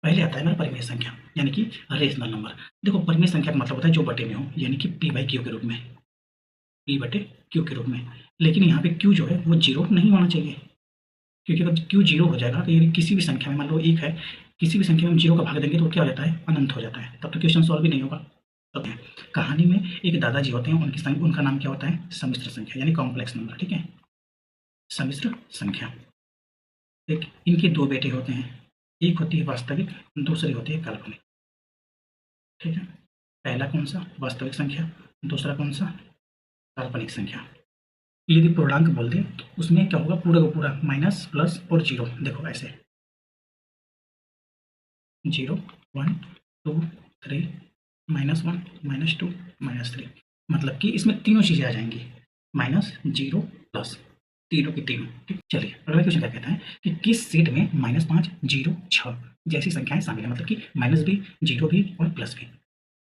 पहले आता है हमारा परिमेय संख्या यानी कि रेशनल नंबर। देखो परिमेय संख्या का मतलब होता है जो बटे में हो, यानी कि पी बाई क्यू के रूप में, पी बटे क्यू के रूप में। लेकिन यहाँ पे क्यू जो है वो जीरो नहीं होना चाहिए, क्योंकि अगर क्यू जीरो हो जाएगा तो ये किसी भी संख्या में, मान लो एक है, किसी भी संख्या में हम जीरो का भाग देंगे तो क्या हो जाता है, अनंत हो जाता है, तब तो क्वेश्चन सॉल्व भी नहीं होगा। तब है कहानी में एक दादाजी होते हैं, उनकी संख्या, उनका नाम क्या होता है, सम्मिश्र संख्या यानी कॉम्प्लेक्स नंबर। ठीक है, सम्मिश्र संख्या। एक इनके दो बेटे होते हैं, एक होती है वास्तविक, दूसरी होती है काल्पनिक। ठीक है, पहला कौन सा, वास्तविक संख्या, दूसरा कौन सा, काल्पनिक संख्या। यदि पूर्णांक बोल दें तो उसमें क्या होगा, पूरा का पूरा माइनस प्लस और जीरो। देखो ऐसे 0 1 2 3 -1 -2 -3, मतलब कि इसमें तीनों चीज़ें आ जाएंगी, माइनस जीरो प्लस, तीनों की तीनों। ठीक, चलिए अगला क्वेश्चन क्या कहता है कि किस सेट में -5 0 6 जैसी संख्याएं शामिल है, मतलब कि माइनस भी, जीरो भी और प्लस भी।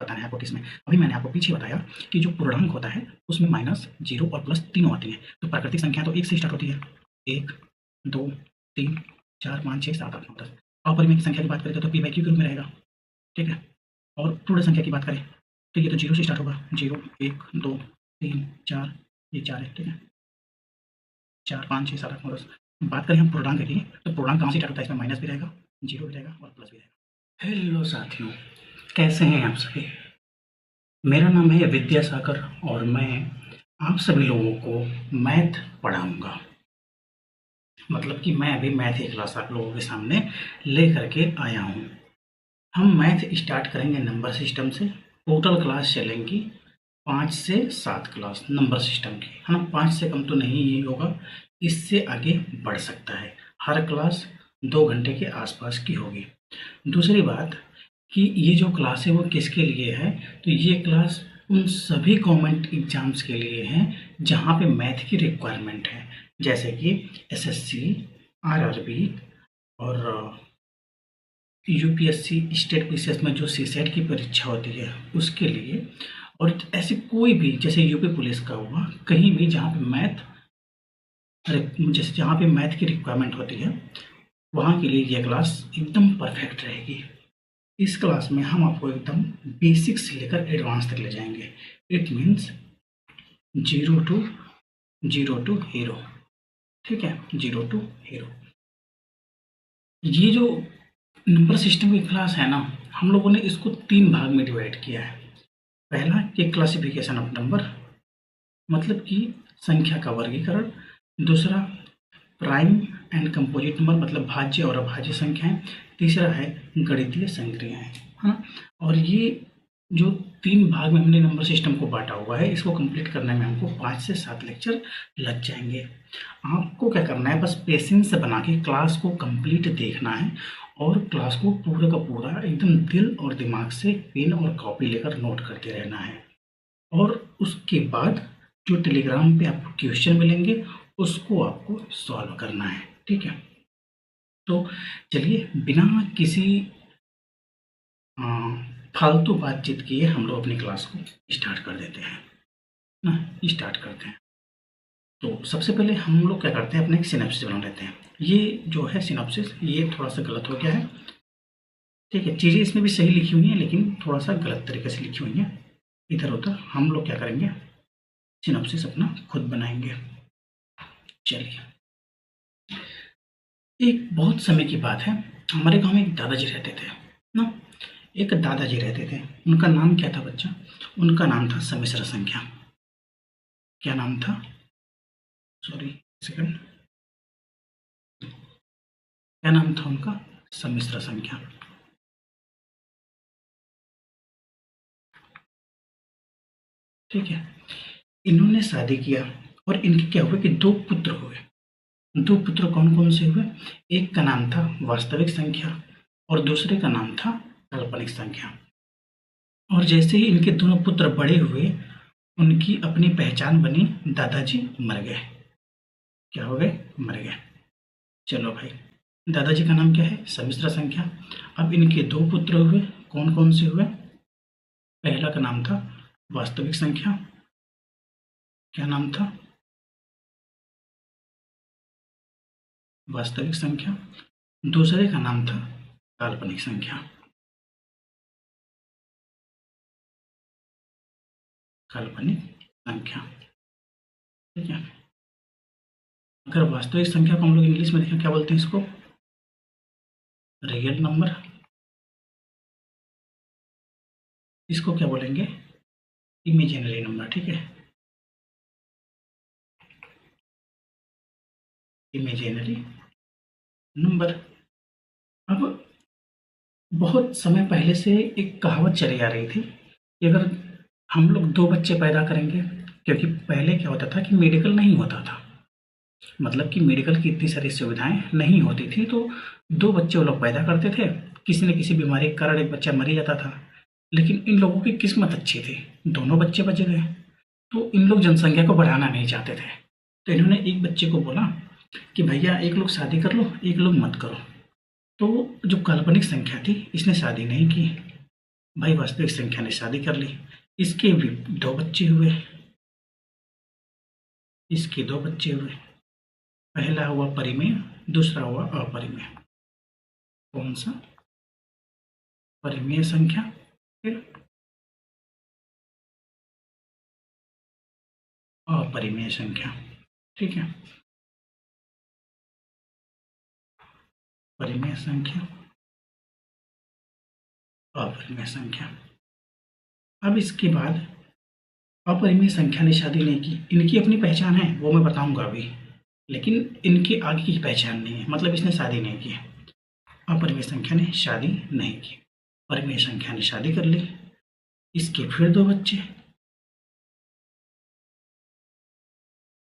बताना है आपको किसमें। अभी मैंने आपको पीछे बताया कि जो पूर्णांक होता है उसमें माइनस, जीरो और प्लस तीनों आती हैं। तो प्राकृतिक संख्या तो एक से स्टार्ट होती है, 1 2 3 4 5 6 7 8 9 10। अपरिमेय की संख्या की बात करें तो पी बाई क्यू के रूप में रहेगा। ठीक है, और पूर्ण संख्या की बात करें तो ये तो जीरो से स्टार्ट होगा, 0 1 2 3 4, ये 4 है। ठीक है, 4 5 6 7 8 9 10। बात करें हम पूर्णांक की तो पूर्णांक कहाँ से स्टार्ट होता है, इसमें माइनस भी रहेगा, जीरो भी रहेगा और प्लस भी रहेगा। हेलो साथियों, कैसे हैं आप सभी। मेरा नाम है विद्यासागर और मैं आप सभी लोगों को मैथ पढ़ाऊंगा। मतलब कि मैं अभी मैथ की क्लास आप लोगों के सामने ले करके आया हूँ। हम मैथ स्टार्ट करेंगे नंबर सिस्टम से। टोटल क्लास चलेंगी 5 से 7 क्लास नंबर सिस्टम की, है ना। 5 से कम तो नहीं ही होगा, इससे आगे बढ़ सकता है। हर क्लास 2 घंटे के आसपास की होगी। दूसरी बात कि ये जो क्लास है वो किसके लिए है, तो ये क्लास उन सभी गवर्नमेंट एग्जाम्स के लिए है जहाँ पे मैथ की रिक्वायरमेंट है, जैसे कि एसएससी, आरआरबी और यूपीएससी, स्टेट पीसीएस में जो सीसेट की परीक्षा होती है उसके लिए, और ऐसे कोई भी जैसे यूपी पुलिस का हुआ, कहीं भी जहाँ पे मैथ, जैसे जहाँ पे मैथ की रिक्वायरमेंट होती है वहाँ के लिए ये क्लास एकदम परफेक्ट रहेगी। इस क्लास में हम आपको एकदम बेसिक से लेकर एडवांस तक ले जाएंगे। It means zero to hero. ठीक है, जीरो टू हीरो। ये जो नंबर सिस्टम की क्लास है ना, हम लोगों ने इसको 3 भाग में डिवाइड किया है। पहला कि क्लासिफिकेशन ऑफ नंबर, मतलब कि संख्या का वर्गीकरण। दूसरा प्राइम एंड कंपोजिट नंबर, मतलब भाज्य और अभाज्य संख्याएं। तीसरा है गणितीय संक्रियाएं, है ना। और ये जो 3 भाग में हमने नंबर सिस्टम को बांटा हुआ है, इसको कंप्लीट करने में हमको 5 से 7 लेक्चर लग जाएंगे। आपको क्या करना है, बस पेशेंस से बना के क्लास को कंप्लीट देखना है और क्लास को पूरा का पूरा एकदम दिल और दिमाग से पेन और कॉपी लेकर नोट करते रहना है। और उसके बाद जो टेलीग्राम पे आपको क्वेश्चन मिलेंगे उसको आपको सॉल्व करना है। ठीक है, तो चलिए बिना किसी अ, फालतू बातचीत किए हम लोग अपनी क्लास को स्टार्ट कर देते हैं ना, स्टार्ट करते हैं। तो सबसे पहले हम लोग क्या करते हैं, अपने एक सिनॉप्सिस बना लेते हैं। ये जो है सिनॉप्सिस, ये थोड़ा सा गलत हो गया है। ठीक है, चीज़ें इसमें भी सही लिखी हुई हैं लेकिन थोड़ा सा गलत तरीके से लिखी हुई हैं, इधर उधर। हम लोग क्या करेंगे, सिनॉप्सिस अपना खुद बनाएंगे। चलिए, एक बहुत समय की बात है, हमारे गांव में एक दादाजी रहते थे ना। एक दादाजी रहते थे, उनका नाम क्या था बच्चा, उनका नाम था सम्मिश्र संख्या। क्या नाम था, सॉरी सेकंड, क्या नाम था उनका, सम्मिश्र संख्या। ठीक है, इन्होंने शादी किया और इनके क्या हुए कि 2 पुत्र हुए। 2 पुत्र कौन कौन से हुए, एक का नाम था वास्तविक संख्या और दूसरे का नाम था काल्पनिक संख्या। और जैसे ही इनके दोनों पुत्र बड़े हुए, उनकी अपनी पहचान बनी, दादाजी मर गए। क्या हो गए, मर गए। चलो भाई, दादाजी का नाम क्या है, सम्मिश्र संख्या। अब इनके 2 पुत्र हुए, कौन कौन से हुए, पहला का नाम था वास्तविक संख्या, क्या नाम था, वास्तविक संख्या। दूसरे का नाम था काल्पनिक संख्या, काल्पनिक संख्या, ठीक है। अगर वास्तविक संख्या को हम लोग इंग्लिश में देखें क्या बोलते हैं इसको, रियल नंबर। इसको क्या बोलेंगे, इमेजिनरी नंबर, ठीक है, इमेजिनरी नंबर। अब बहुत समय पहले से एक कहावत चली आ रही थी कि अगर हम लोग दो बच्चे पैदा करेंगे, क्योंकि पहले क्या होता था कि मेडिकल नहीं होता था, मतलब कि मेडिकल की इतनी सारी सुविधाएं नहीं होती थी, तो दो बच्चे वो लोग पैदा करते थे, किसी न किसी बीमारी के कारण एक बच्चा मर ही जाता था। लेकिन इन लोगों की किस्मत अच्छी थी, दोनों बच्चे बच गए। तो इन लोग जनसंख्या को बढ़ाना नहीं चाहते थे, तो इन्होंने एक बच्चे को बोला कि भैया एक लोग शादी कर लो, एक लोग मत करो। तो जो काल्पनिक संख्या थी इसने शादी नहीं की, भाई वास्तविक संख्या ने शादी कर ली। इसके भी दो बच्चे हुए, इसके दो बच्चे हुए, पहला हुआ परिमेय, दूसरा हुआ अपरिमेय। कौन सा, परिमेय संख्या, फिर अपरिमेय संख्या, ठीक है, परिमेय संख्या, अपरिमेय संख्या। अब इसके बाद अपरिमेय संख्या ने शादी नहीं की, इनकी अपनी पहचान है वो मैं बताऊंगा अभी, लेकिन इनके आगे की पहचान नहीं है, मतलब इसने शादी नहीं की। अपरिमेय संख्या ने शादी नहीं की, परिमेय संख्या ने शादी कर ली, इसके फिर दो बच्चे,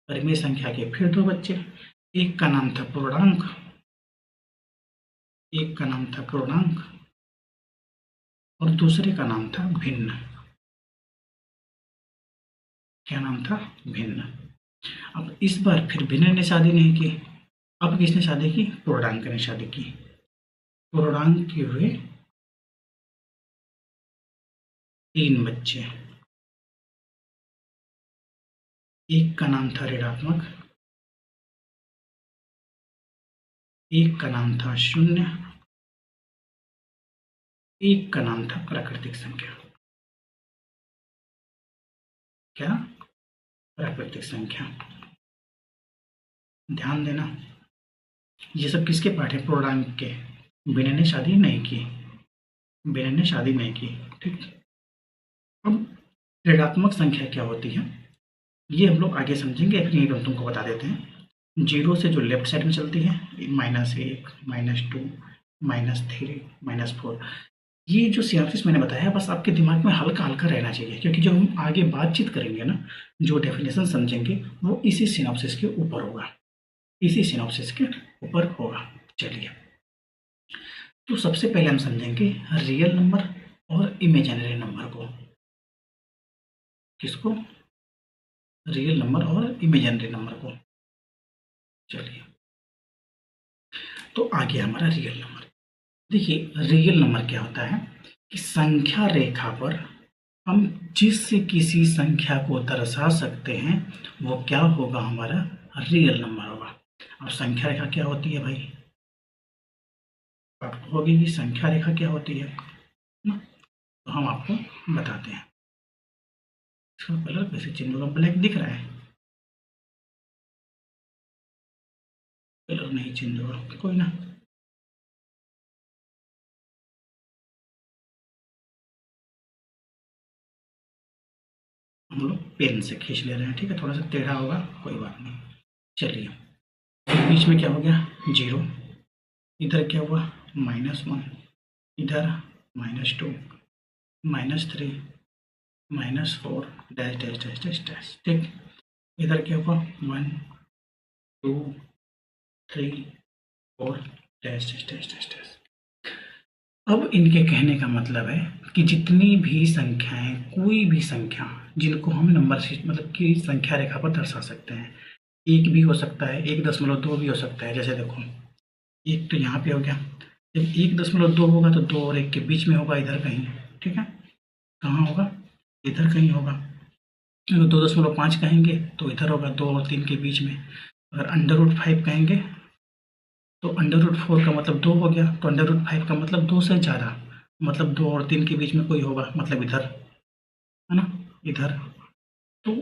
परिमेय संख्या के फिर दो बच्चे, एक का नाम था पूर्णांक, एक का नाम था पूर्णांक और दूसरे का नाम था भिन्न। क्या नाम था, भिन्न। अब इस बार फिर भिन्न ने शादी नहीं की, अब किसने शादी की, पूर्णांक ने शादी की। पूर्णांक के हुए तीन बच्चे, एक का नाम था ऋणात्मक, एक का नाम था शून्य, एक का नाम था प्राकृतिक संख्या। क्या, प्राकृतिक संख्या। ध्यान देना, ये सब किसके पाठ है, पूर्णांक के। बिना ने शादी नहीं की, बिना ने शादी नहीं की, ठीक। अब ऋणात्मक संख्या क्या होती है ये हम लोग आगे समझेंगे, फिर यहीं पर तुमको बता देते हैं। जीरो से जो लेफ्ट साइड में चलती है, -1, -2, -3, -4, ये जो सिनॉप्सिस मैंने बताया बस आपके दिमाग में हल्का हल्का रहना चाहिए, क्योंकि जब हम आगे बातचीत करेंगे ना, जो डेफिनेशन समझेंगे वो इसी सिनॉप्सिस के ऊपर होगा, इसी सिनॉप्सिस के ऊपर होगा। चलिए, तो सबसे पहले हम समझेंगे रियल नंबर और इमेजिनरी नंबर को। किसको, रियल नंबर और इमेजिनरी नंबर को। चलिए, तो आ गया हमारा रियल नंबर। देखिए, रियल नंबर क्या होता है कि संख्या रेखा पर हम जिस किसी संख्या को दर्शा सकते हैं वो क्या होगा, हमारा रियल नंबर होगा। अब संख्या रेखा क्या होती है भाई, आपको होगी कि संख्या रेखा क्या होती है ना, तो हम आपको बताते हैं। इसका कलर कैसे चेंज होगा, ब्लैक दिख रहा है, कलर नहीं चेंज होगा, कोई ना। हम लोग पेन से खींच ले रहे हैं, ठीक है, थोड़ा सा टेढ़ा होगा, कोई बात नहीं। चलिए, बीच में क्या हो गया, जीरो, इधर क्या हुआ, -1, इधर -2, -3, -4, dash dash dash dash dash, ठीक। इधर क्या हुआ, 1, 2, 3, 4, dash dash dash dash dash. अब इनके कहने का मतलब है कि जितनी भी संख्याएं, कोई भी संख्या जिनको हम नंबर से मतलब कि संख्या रेखा पर दर्शा सकते हैं, एक भी हो सकता है, 1.2 भी हो सकता है। जैसे देखो, एक तो यहाँ पे हो गया, जब 1.2 होगा तो 2 और 1 के बीच में होगा, इधर कहीं, ठीक है। कहाँ होगा, इधर कहीं होगा। अगर 2.5 कहेंगे तो इधर होगा, 2 और 3 के बीच में। अगर √5 कहेंगे तो √4 का मतलब 2 हो गया, तो √5 का मतलब 2 से ज़्यादा, मतलब 2 और 3 के बीच में कोई होगा, मतलब इधर, है ना, इधर। तो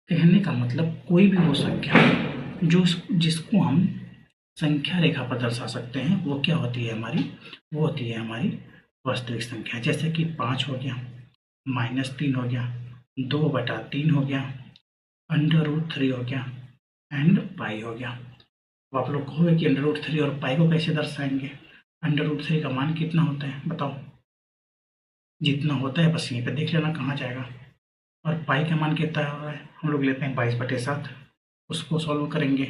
कहने का मतलब कोई भी वो संख्या जो जिसको हम संख्या रेखा पर दर्शा सकते हैं वो क्या होती है हमारी, वो होती है हमारी वास्तविक संख्या। जैसे कि 5 हो गया, -3 हो गया, 2/3 हो गया, √3 हो गया एंड पाई हो गया। तो आप लोग कहोगे कि √3 और पाई को कैसे दर्शाएंगे? √3 का मान कितना होता है बताओ? जितना होता है बस यहीं पे देख लेना कहाँ जाएगा। और पाई का मान कितना हो रहा है? हम लोग लेते हैं 22/7, उसको सॉल्व करेंगे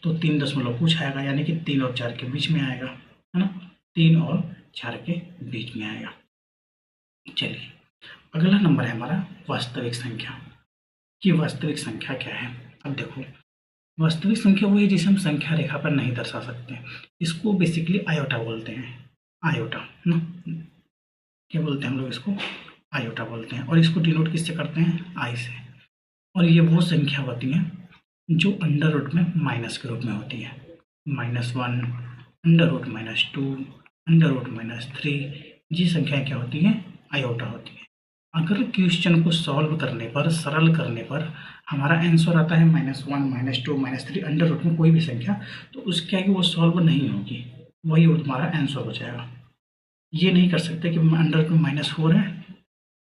तो 3 दशमलव कुछ आएगा, यानी कि 3 और 4 के बीच में आएगा, है ना, 3 और 4 के बीच में आएगा। चलिए, अगला नंबर है हमारा वास्तविक संख्या। कि वास्तविक संख्या क्या है? अब देखो, वास्तविक संख्या वो है जिसे हम संख्या रेखा पर नहीं दर्शा सकते। इसको बेसिकली आयोटा बोलते हैं, आयोटा ना, क्या बोलते हैं हम लोग इसको? आयोटा बोलते हैं। और इसको डिनोट किससे करते हैं? आई से। और ये वो संख्या होती हैं जो अंडर रूट में माइनस के रूप में होती है, -1, √-2, √-3, ये संख्याएं क्या होती हैं? आयोटा होती है। अगर क्वेश्चन को सॉल्व करने पर, सरल करने पर हमारा आंसर आता है -1, -2, -3 अंडर रूट में कोई भी संख्या, तो उसके आगे वो सॉल्व नहीं होगी, वही हमारा आंसर हो जाएगा। ये नहीं कर सकते कि अंडर रूट में -4 है,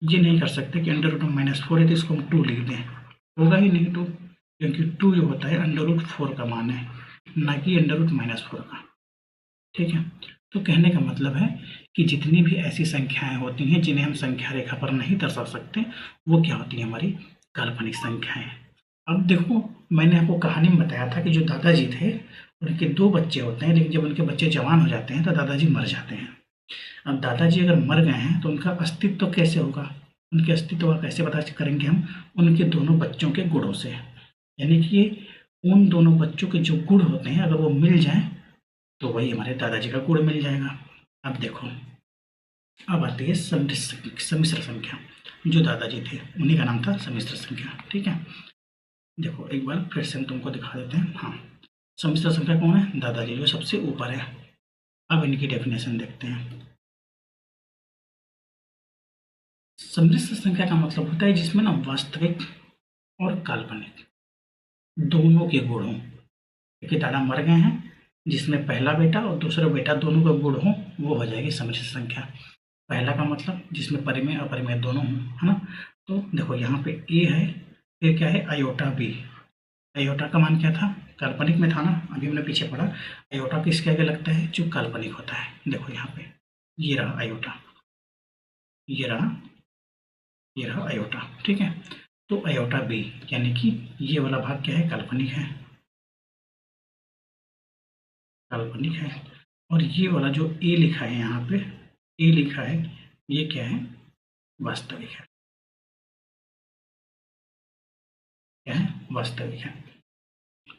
ये नहीं कर सकते कि अंडर रूट में -4 है तो इसको हम 2 लिख दें, होगा ही नहीं 2, क्योंकि 2 जो होता है √4 का मान है, ना कि अंडर रूट -4 का। ठीक है, तो कहने का मतलब है कि जितनी भी ऐसी संख्याएं होती हैं जिन्हें हम संख्या रेखा पर नहीं दर्शा सकते, वो क्या होती है? हमारी काल्पनिक संख्याएं। अब देखो, मैंने आपको कहानी में बताया था कि जो दादाजी थे उनके 2 बच्चे होते हैं, लेकिन जब उनके बच्चे जवान हो जाते हैं तो दादाजी मर जाते हैं। अब दादाजी अगर मर गए हैं तो उनका अस्तित्व कैसे होगा? उनके अस्तित्व का कैसे पता करेंगे हम? उनके दोनों बच्चों के गुणों से, यानी कि उन दोनों बच्चों के जो गुण होते हैं अगर वो मिल जाएं तो वही हमारे दादाजी का गुण मिल जाएगा। अब देखो, अब आती है सम्मिश्र संख्या। जो दादाजी थे उन्हीं का नाम था सम्मिश्र संख्या। ठीक है, देखो एक बार फिर से हम तुमको दिखा देते हैं। हाँ, सम्मिश्र संख्या कौन है? दादाजी, जो सबसे ऊपर है। अब इनकी डेफिनेशन देखते हैं। सम्मिश्र संख्या का मतलब होता है जिसमें ना वास्तविक और काल्पनिक दोनों के गुण हों। क्योंकि दादा मर गए हैं, जिसमें पहला बेटा और दूसरा बेटा दोनों का गुण हो, वो हो जाएगी सम्मिश्र संख्या। पहला का मतलब जिसमें परिमेय अपरिमेय दोनों हों, है ना। तो देखो यहाँ पे ए है, फिर क्या है? Iota B. आयोटा का मान क्या था? काल्पनिक में था ना, अभी हमने पीछे पढ़ा। आयोटा किसके आगे लगता है? जो काल्पनिक होता है। देखो यहाँ पे ये रहा आयोटा, ये रहा, ये रहा आयोटा। ठीक है, तो आयोटा बी यानी कि ये वाला भाग क्या है? काल्पनिक है, काल्पनिक है। और ये वाला जो ए लिखा है यहाँ पे, ए लिखा है, ये क्या है? वास्तविक है। क्या है? वास्तविक है।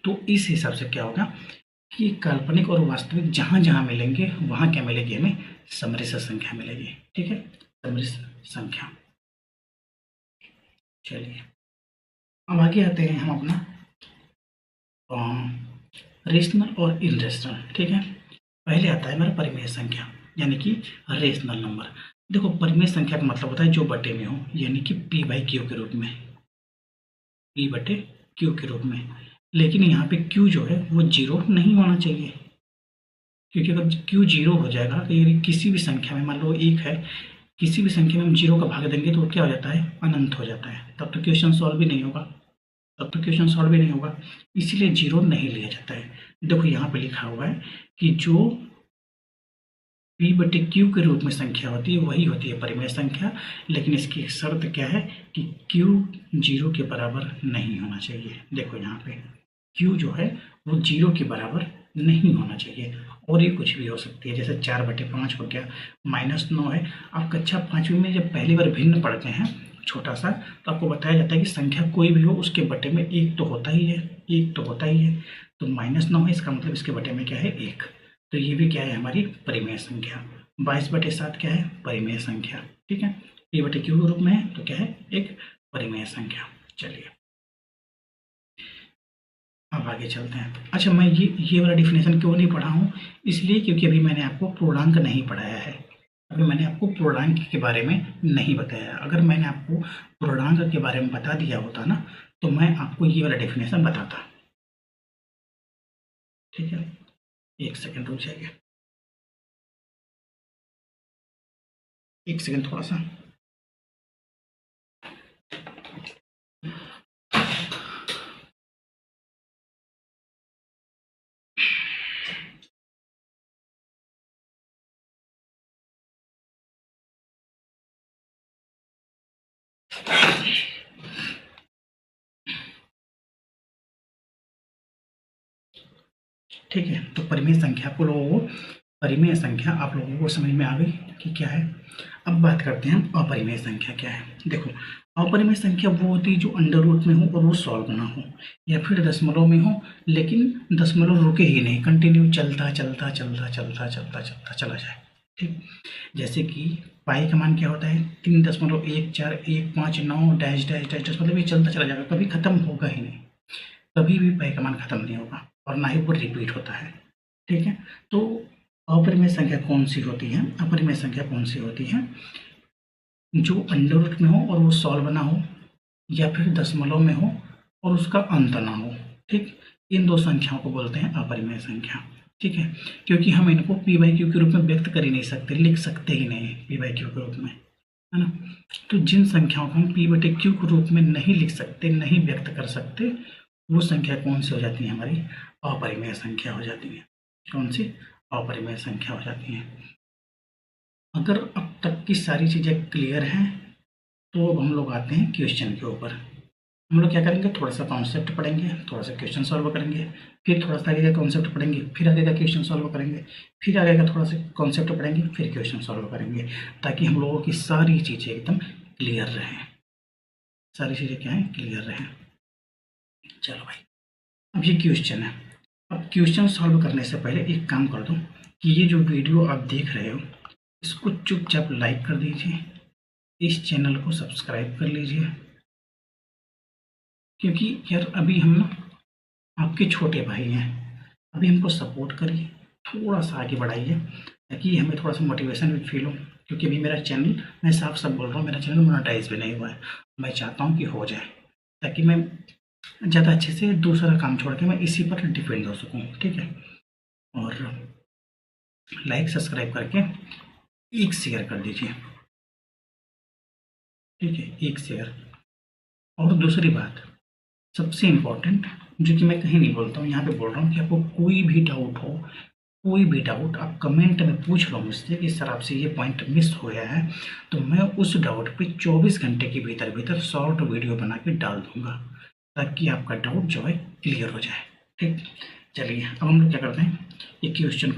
तो इस हिसाब से क्या होगा कि काल्पनिक और वास्तविक जहां जहां मिलेंगे वहां क्या मिलेगी? हमें सम्मिश्र संख्या मिलेगी। ठीक है, सम्मिश्र संख्या। चलिए, अब आगे आते हैं हम अपना रेशनल और इनरेशनल। ठीक है, पहले आता है हमारा परिमेय संख्या, यानी कि रेशनल नंबर। देखो, परिमेय संख्या का मतलब होता है जो बटे में हो, यानी कि p/q के रूप में, p/q के रूप में। लेकिन यहाँ पे q जो है वो 0 नहीं होना चाहिए, क्योंकि अगर q 0 हो जाएगा तो ये किसी भी संख्या में, मान लो 1 है, किसी भी संख्या में हम 0 का भाग देंगे तो वो क्या हो जाता है? अनंत हो जाता है। तब तो क्वेश्चन सॉल्व भी नहीं होगा, तब तो क्वेश्चन सॉल्व भी नहीं होगा, इसीलिए 0 नहीं लिया जाता है। देखो यहाँ पे लिखा हुआ है कि जो p/q के रूप में संख्या होती है वही होती है परिमेय संख्या। लेकिन इसकी एक शर्त क्या है कि q 0 के बराबर नहीं होना चाहिए। देखो यहाँ पे q जो है वो 0 के बराबर नहीं होना चाहिए, और ये कुछ भी हो सकती है, जैसे 4/5 हो गया, -9 है। आप कक्षा 5वीं में जब पहली बार भिन्न पढ़ते हैं छोटा सा, तो आपको बताया जाता है कि संख्या कोई भी हो उसके बटे में 1 तो होता ही है, 1 तो होता ही है। तो -9 है, इसका मतलब इसके बटे में क्या है? 1। तो ये भी क्या है? हमारी परिमेय संख्या। 22/7 क्या है? परिमेय संख्या। ठीक है, p/q के रूप में है तो क्या है? एक परिमेय संख्या। चलिए, अब आगे चलते हैं। अच्छा, मैं ये वाला डिफिनेशन क्यों नहीं पढ़ा हूँ, इसलिए क्योंकि अभी मैंने आपको पूर्णांक नहीं पढ़ाया है। अभी मैंने आपको पूर्णांक के बारे में नहीं बताया। अगर मैंने आपको पूर्णांक के बारे में बता दिया होता ना, तो मैं आपको ये वाला डेफिनेशन बताता। ठीक है, एक सेकंड रुक जाइए, एक सेकंड थोड़ा सा। ठीक है, तो परिमेय संख्या आप लोगों को समझ में आ गई कि क्या है। अब बात करते हैं अपरिमेय संख्या क्या है। देखो, अपरिमेय संख्या वो होती है जो अंडर रूट में हो और वो सॉल्व ना हो, या फिर दशमलव में हो लेकिन दशमलव रुके ही नहीं, कंटिन्यू चलता चलता चलता चलता चलता चलता चला जाए। ठीक, जैसे कि पाई का मान क्या होता है, 3.1415 डैश डैश डैश डैश, मतलब ये चलता चला जाएगा, कभी खत्म होगा ही नहीं, कभी भी पाई का मान खत्म नहीं होगा और ना ही वो रिपीट होता है। ठीक है, तो अपरिमेय संख्या कौन सी होती है, अपरिमेय संख्या कौन सी होती है, जो अंडर रूट में हो और वो सॉल्व ना हो, या फिर दशमलव में हो और उसका अंत ना हो। ठीक, इन दो संख्याओं को बोलते हैं अपरिमेय संख्या। ठीक है, क्योंकि हम इनको पी बाई क्यू के रूप में व्यक्त कर ही नहीं सकते, लिख सकते ही नहीं पी बाई क्यू के रूप में, है ना। तो जिन संख्याओं को हम पी बटे क्यू के रूप में नहीं लिख सकते, नहीं व्यक्त कर सकते, वो संख्या कौन सी हो जाती है, हमारी अपरिमेय संख्या हो जाती है। कौन सी, अपरिमेय संख्या हो जाती है। अगर अब तक की सारी चीज़ें क्लियर हैं, तो अब हम लोग आते हैं क्वेश्चन के ऊपर। हम लोग क्या करेंगे, थोड़ा सा कॉन्सेप्ट पढ़ेंगे, थोड़ा सा क्वेश्चन सॉल्व करेंगे, फिर थोड़ा सा आगे का कॉन्सेप्ट पढ़ेंगे, फिर आगे का क्वेश्चन सॉल्व करेंगे, फिर आगे का थोड़ा सा कॉन्सेप्ट पढ़ेंगे, फिर क्वेश्चन सॉल्व करेंगे, ताकि हम लोगों की सारी चीज़ें एकदम क्लियर रहें। सारी चीज़ें क्या हैं, क्लियर रहें। चलो भाई, अब ये क्वेश्चन है। अब क्वेश्चन सॉल्व करने से पहले एक काम कर दो कि ये जो वीडियो आप देख रहे हो, इसको चुपचाप लाइक कर दीजिए, इस चैनल को सब्सक्राइब कर लीजिए, क्योंकि यार अभी हम ना आपके छोटे भाई हैं, अभी हमको सपोर्ट करिए, थोड़ा सा आगे बढ़ाइए, ताकि हमें थोड़ा सा मोटिवेशन भी फील हो। क्योंकि अभी मेरा चैनल, मैं साफ साफ बोल रहा हूँ, मेरा चैनल मोनेटाइज भी नहीं हुआ है। मैं चाहता हूँ कि हो जाए, ताकि मैं ज़्यादा अच्छे से दूसरा काम छोड़ के मैं इसी पर डिपेंड हो सकूँ। ठीक है, और लाइक सब्सक्राइब करके एक शेयर कर दीजिए। ठीक है, एक शेयर। और दूसरी बात सबसे इम्पोर्टेंट, जो कि मैं कहीं नहीं बोलता हूँ, यहाँ पे बोल रहा हूँ कि आपको कोई भी डाउट हो, कोई भी डाउट आप कमेंट में पूछ लो मुझसे कि सर आपसे ये पॉइंट मिस हो गया है, तो मैं उस डाउट पे 24 घंटे के भीतर भीतर शॉर्ट वीडियो बना के डाल दूंगा, ताकि आपका डाउट जो है क्लियर हो जाए। ठीक, चलिए अब हम लोग क्या करते हैं, ये क्वेश्चन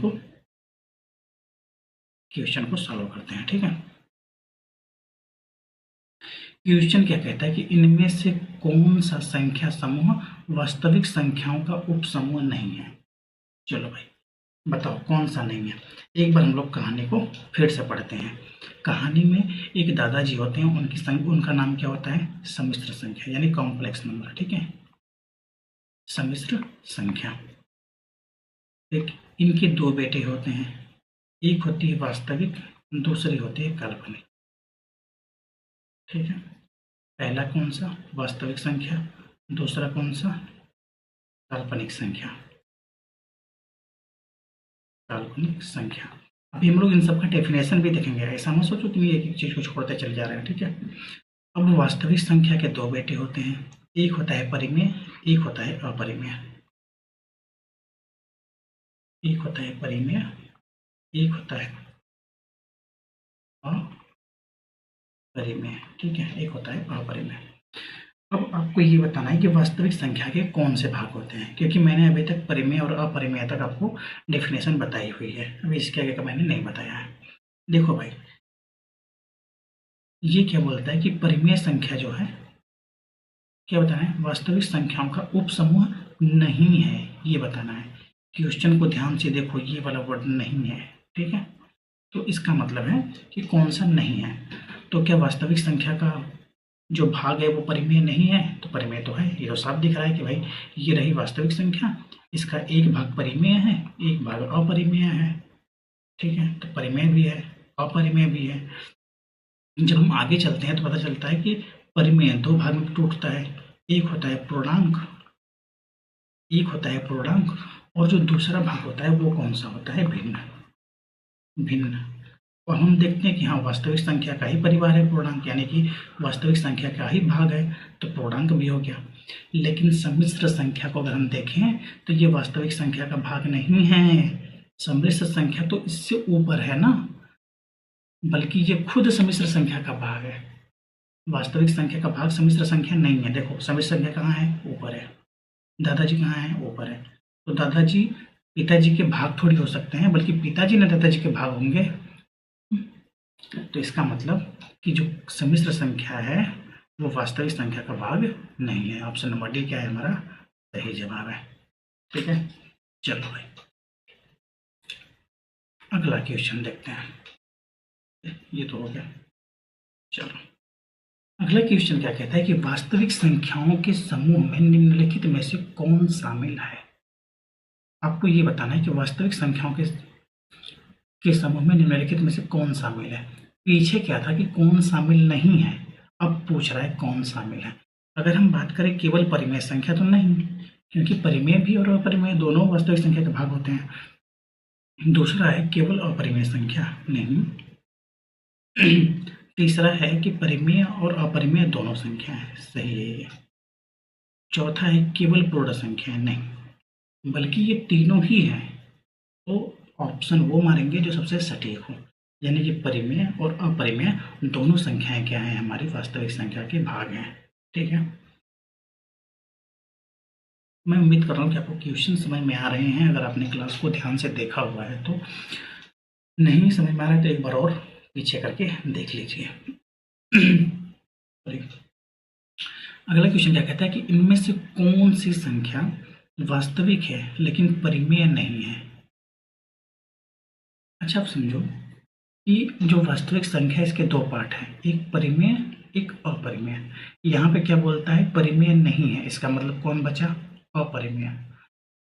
को सॉल्व करते हैं। ठीक है, क्वेश्चन क्या कहता है कि इनमें से कौन सा संख्या समूह वास्तविक संख्याओं का उपसमूह नहीं है। चलो भाई बताओ कौन सा नहीं है। एक बार हम लोग कहानी को फिर से पढ़ते हैं। कहानी में एक दादाजी होते हैं, उनका नाम क्या होता है, सम्मिश्र संख्या, यानी कॉम्प्लेक्स नंबर। ठीक है, सम्मिश्र संख्या। एक इनके दो बेटे होते हैं, एक होती है वास्तविक, दूसरी होती है काल्पनिक। ठीक है, पहला कौन सा, वास्तविक संख्या, दूसरा कौन सा, काल्पनिक संख्या, काल्पनिक संख्या। अभी हम लोग इन सब का डेफिनेशन भी देखेंगे, ऐसा मत सोचो कि एक एक चीज को छोड़ते चले जा रहे हैं। ठीक है, अब वास्तविक संख्या के दो बेटे होते हैं, एक होता है परिमेय, एक होता है अपरिमेय। एक होता है परिमेय, एक होता है अपरिमेय। ठीक है, एक होता है अपरिमेय। अब आपको ये बताना है कि वास्तविक संख्या के कौन से भाग होते हैं, क्योंकि मैंने अभी तक परिमेय और अपरिमेय तक आपको डेफिनेशन बताई हुई है, अभी इसके आगे का मैंने नहीं बताया है। देखो भाई, ये क्या बोलता है कि परिमेय संख्या जो है, क्या बताना है, वास्तविक संख्याओं का उपसमूह नहीं है, ये बताना है। क्वेश्चन को ध्यान से देखो, ये वाला वर्ड नहीं है। ठीक है, तो इसका मतलब है कि कौन सा नहीं है। तो क्या वास्तविक संख्या का जो भाग है वो परिमेय नहीं है तो परिमेय तो है, ये तो साफ दिख रहा है कि भाई ये रही वास्तविक संख्या, इसका एक भाग परिमेय है, एक भाग अपरिमेय है। ठीक है, तो परिमेय भी है, अपरिमेय भी है। जब हम आगे चलते हैं तो पता चलता है कि परिमेय दो भाग में टूटता है, एक होता है पूर्णांक, एक होता है पूर्णांक, और जो दूसरा भाग होता है वो कौन सा होता है? भिन्न। भिन्न। और हम देखते हैं कि हाँ वास्तविक संख्या का ही परिवार है पूर्णांक, यानी कि वास्तविक संख्या का ही भाग है, तो पूर्णांक भी हो गया। लेकिन सम्मिश्र संख्या को अगर हम देखें तो ये वास्तविक संख्या का भाग नहीं है, सम्मिश्र संख्या तो इससे ऊपर है ना, बल्कि ये खुद सम्मिश्र संख्या का भाग है। वास्तविक संख्या का भाग सम्मिश्र संख्या नहीं है। देखो सम्मिश्र संख्या कहाँ है? ऊपर है। दादाजी कहाँ है? ऊपर है। तो दादाजी पिताजी के भाग थोड़ी हो सकते हैं, बल्कि पिताजी ने दादाजी के भाग होंगे। तो इसका मतलब कि जो सम्मिश्र संख्या है वो वास्तविक संख्या का भाग नहीं है। ऑप्शन नंबर डी क्या है हमारा? सही जवाब है। ठीक है, चलो भाई अगला क्वेश्चन देखते हैं। ये तो हो गया। चलो अगला क्वेश्चन क्या कहता है कि वास्तविक संख्याओं के समूह में निम्नलिखित में से कौन शामिल है? आपको ये बताना है कि वास्तविक संख्याओं के समूह में निम्नलिखित में से कौन शामिल है। पीछे क्या था कि कौन शामिल नहीं है, अब पूछ रहा है कौन शामिल है। अगर हम बात करें केवल परिमेय संख्या तो नहीं, क्योंकि परिमेय भी और अपरिमेय दोनों वास्तविक संख्या के भाग होते हैं। दूसरा है केवल अपरिमेय संख्या, नहीं। तीसरा है कि परिमेय और अपरिमेय दोनों संख्या है, सही है ये। चौथा है केवल पूर्ण संख्या है, नहीं, बल्कि ये तीनों ही हैं। तो ऑप्शन वो मारेंगे जो सबसे सटीक हो, यानी कि परिमेय और अपरिमेय दोनों संख्याएं क्या हैं? हमारी वास्तविक संख्या के भाग हैं। ठीक है, मैं उम्मीद कर रहा हूँ कि आपको क्वेश्चन समझ में आ रहे हैं। अगर आपने क्लास को ध्यान से देखा हुआ है तो, नहीं समझ में आ रहा है तो एक बार और पीछे करके देख लीजिए। अगला क्वेश्चन क्या कहता है कि इनमें से कौन सी संख्या वास्तविक है लेकिन परिमेय नहीं है? अच्छा, आप समझो कि जो वास्तविक संख्या है इसके दो पार्ट हैं, एक परिमेय एक अपरिमेय। यहाँ पे क्या बोलता है? परिमेय नहीं है, इसका मतलब कौन बचा? अपरिमेय।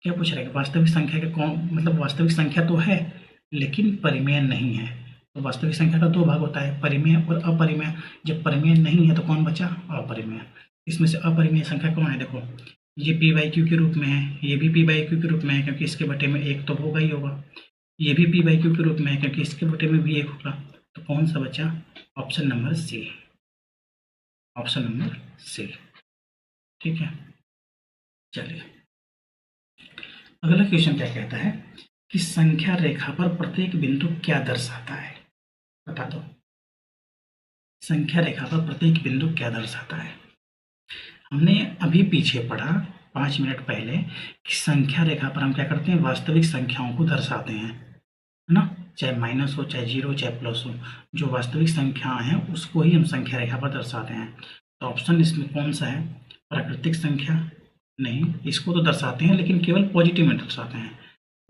क्या पूछ रहा है? वास्तविक संख्या के कौन, मतलब वास्तविक संख्या तो है लेकिन परिमेय नहीं है। तो वास्तविक संख्या का दो भाग होता है, परिमेय और अपरिमेय। जब परिमेय नहीं है तो कौन बचा? अपरिमेय। इसमें से अपरिमेय संख्या कौन है? देखो ये पी बाई क्यू के रूप में है, ये भी पी बाई क्यू के रूप में है, क्योंकि इसके बटे में एक तो होगा ही होगा। ये भी पी बाई क्यू के रूप में है, क्योंकि इसके बटे में भी एक होगा। तो कौन सा बचा? Option number C. Option number C. ठीक है, चलिए अगला क्वेश्चन क्या कहता है कि संख्या रेखा पर प्रत्येक बिंदु क्या दर्शाता है? बता दो। संख्या रेखा पर प्रत्येक बिंदु क्या दर्शाता है? हमने अभी पीछे पढ़ा 5 मिनट पहले कि संख्या रेखा पर हम क्या करते हैं? वास्तविक संख्याओं को दर्शाते हैं, है ना? चाहे माइनस हो, चाहे जीरो, चाहे प्लस हो, जो वास्तविक संख्या है उसको ही हम संख्या रेखा पर दर्शाते हैं। तो ऑप्शन इसमें कौन सा है? प्राकृतिक संख्या नहीं, इसको तो दर्शाते हैं लेकिन केवल पॉजिटिव में दर्शाते हैं।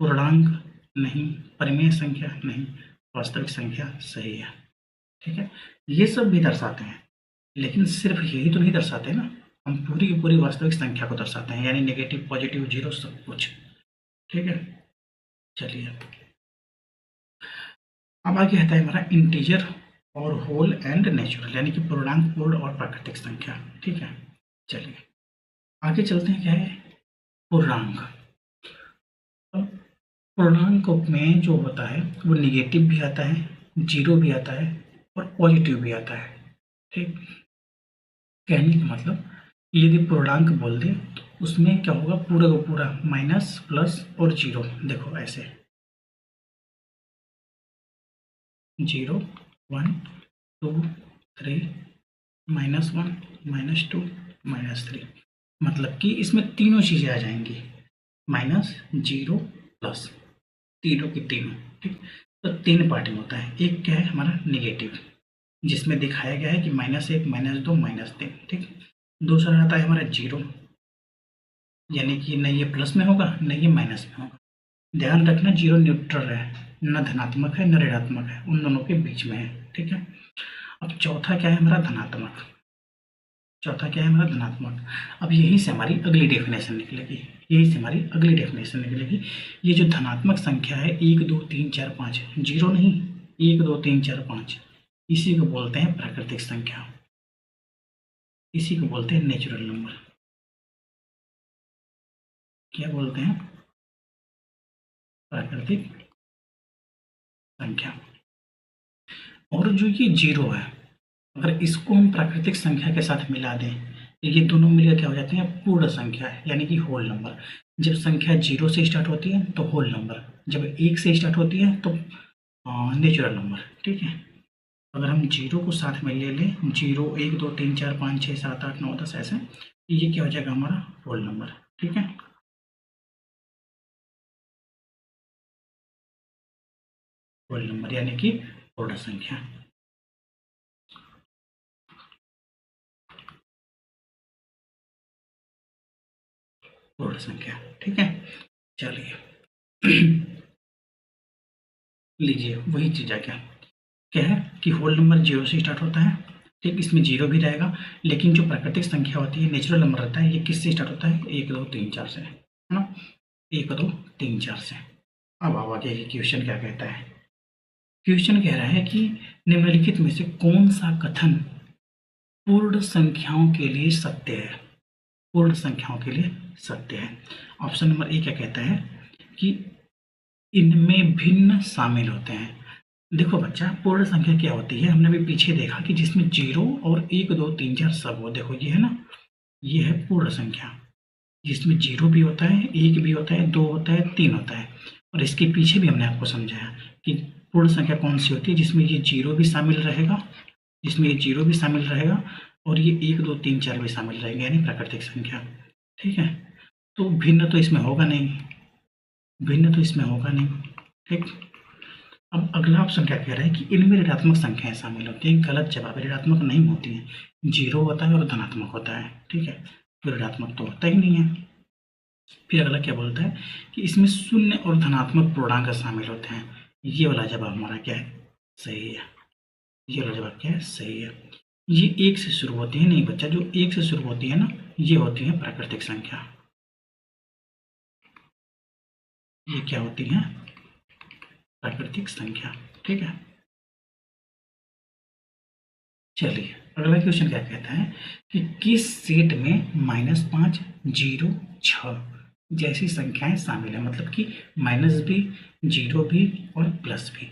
पूर्णांक नहीं, परिमेय संख्या नहीं, वास्तविक संख्या सही है। ठीक है, ये सब भी दर्शाते हैं लेकिन सिर्फ यही तो नहीं दर्शाते ना, हम पूरी की पूरी वास्तविक संख्या को दर्शाते हैं, यानी नेगेटिव, पॉजिटिव, जीरो, सब कुछ। ठीक है, चलिए अब आगे आता है हमारा इंटीजर और होल एंड नेचुरल, यानी कि पूर्णांक, पूर्ण और प्राकृतिक संख्या। ठीक है, चलिए आगे चलते हैं। क्या है? पूर्णांक। पूर्णांक में जो होता है वो निगेटिव भी आता है, जीरो भी आता है और पॉजिटिव भी आता है। ठीक, कहने का मतलब यदि पूर्णांक बोल दे तो उसमें क्या होगा? पूरा का पूरा माइनस, प्लस और जीरो। देखो ऐसे 0 1 2 3 -1 -2 -3, मतलब कि इसमें तीनों चीज़ें आ जाएंगी, माइनस, जीरो, प्लस, तीनों की तीनों। ठीक, तो तीन पार्ट में होता है। एक क्या है? हमारा निगेटिव, जिसमें दिखाया गया है कि -1 -2 -3। ठीक, दूसरा आता है हमारा जीरो, यानी कि न ये प्लस में होगा न ये माइनस में होगा। ध्यान रखना जीरो न्यूट्रल है, न धनात्मक है न ऋणात्मक है, उन दोनों के बीच में है। ठीक है, अब चौथा क्या है? हमारा धनात्मक। चौथा क्या है हमारा धनात्मक। अब यहीं से हमारी अगली डेफिनेशन निकलेगी, यहीं से हमारी अगली डेफिनेशन निकलेगी। ये जो धनात्मक संख्या है 1 2 3 4 5, जीरो नहीं, 1 2 3 4 5, इसी को बोलते हैं प्राकृतिक संख्या, इसी को बोलते हैं नेचुरल नंबर। क्या बोलते हैं? प्राकृतिक संख्या। और जो ये जीरो है, अगर इसको हम प्राकृतिक संख्या के साथ मिला दें तो ये दोनों मिलकर क्या हो जाते हैं? पूर्ण संख्या, यानी कि होल नंबर। जब संख्या जीरो से स्टार्ट होती है तो होल नंबर, जब एक से स्टार्ट होती है तो नेचुरल नंबर। ठीक है, अगर हम जीरो को साथ में ले लें, जीरो 1 2 3 4 5 6 7 8 9 10 ऐसे, ये क्या हो जाएगा? हमारा होल नंबर। ठीक है, होल नंबर यानी कि पूर्ण संख्या। पूर्ण संख्या। ठीक है, चलिए लीजिए वही चीज़ आ क्या है कि होल नंबर जीरो से स्टार्ट होता है। ठीक, इसमें जीरो भी रहेगा, लेकिन जो प्राकृतिक संख्या होती है, नेचुरल नंबर रहता है, ये किससे स्टार्ट होता है? 1 2 3 4 से, है ना? 1 2 3 4 से। अब आगे की क्वेश्चन क्या कहता है? क्वेश्चन कह रहा है कि निम्नलिखित में से कौन सा कथन पूर्ण संख्याओं के लिए सत्य है? पूर्ण संख्याओं के लिए सत्य है। ऑप्शन नंबर ए क्या कहता है कि इनमें भिन्न शामिल होते हैं। देखो बच्चा, पूर्ण संख्या क्या होती है? हमने अभी पीछे देखा कि जिसमें जीरो और 1 2 3 4 सब हो। देखो ये है ना, ये है पूर्ण संख्या, जिसमें जीरो भी होता है, 1 भी होता है, 2 होता है, 3 होता है। और इसके पीछे भी हमने आपको समझाया कि पूर्ण संख्या कौन सी होती है? जिसमें ये जीरो भी शामिल रहेगा, जिसमें ये जीरो भी शामिल रहेगा और ये 1 2 3 4 भी शामिल रहेंगे, यानी प्राकृतिक संख्या। ठीक है, तो भिन्न तो इसमें होगा नहीं, भिन्न तो इसमें होगा नहीं। ठीक, अब अगला ऑप्शन क्या कह रहा है कि इनमें ऋणात्मक संख्याएं शामिल होती हैं। गलत जवाब है, ऋणात्मक नहीं होती हैं। जीरो होता है और धनात्मक होता है। ठीक है, तो ऋणात्मक तो होता ही नहीं है। फिर अगला क्या बोलता है कि इसमें शून्य और धनात्मक पूर्णांक शामिल होते हैं। ये वाला जवाब हमारा क्या है? सही है। ये वाला जवाब क्या है? सही है। ये एक से शुरू होती है, नहीं बच्चा, जो एक से शुरू होती है ना, ये होती है प्राकृतिक संख्या। ये क्या होती है? प्राकृतिक संख्या। ठीक है, चलिए अगला क्वेश्चन क्या कहता है कि किस सेट में -5 0 6 जैसी संख्याएं शामिल है? मतलब कि माइनस भी, जीरो भी और प्लस भी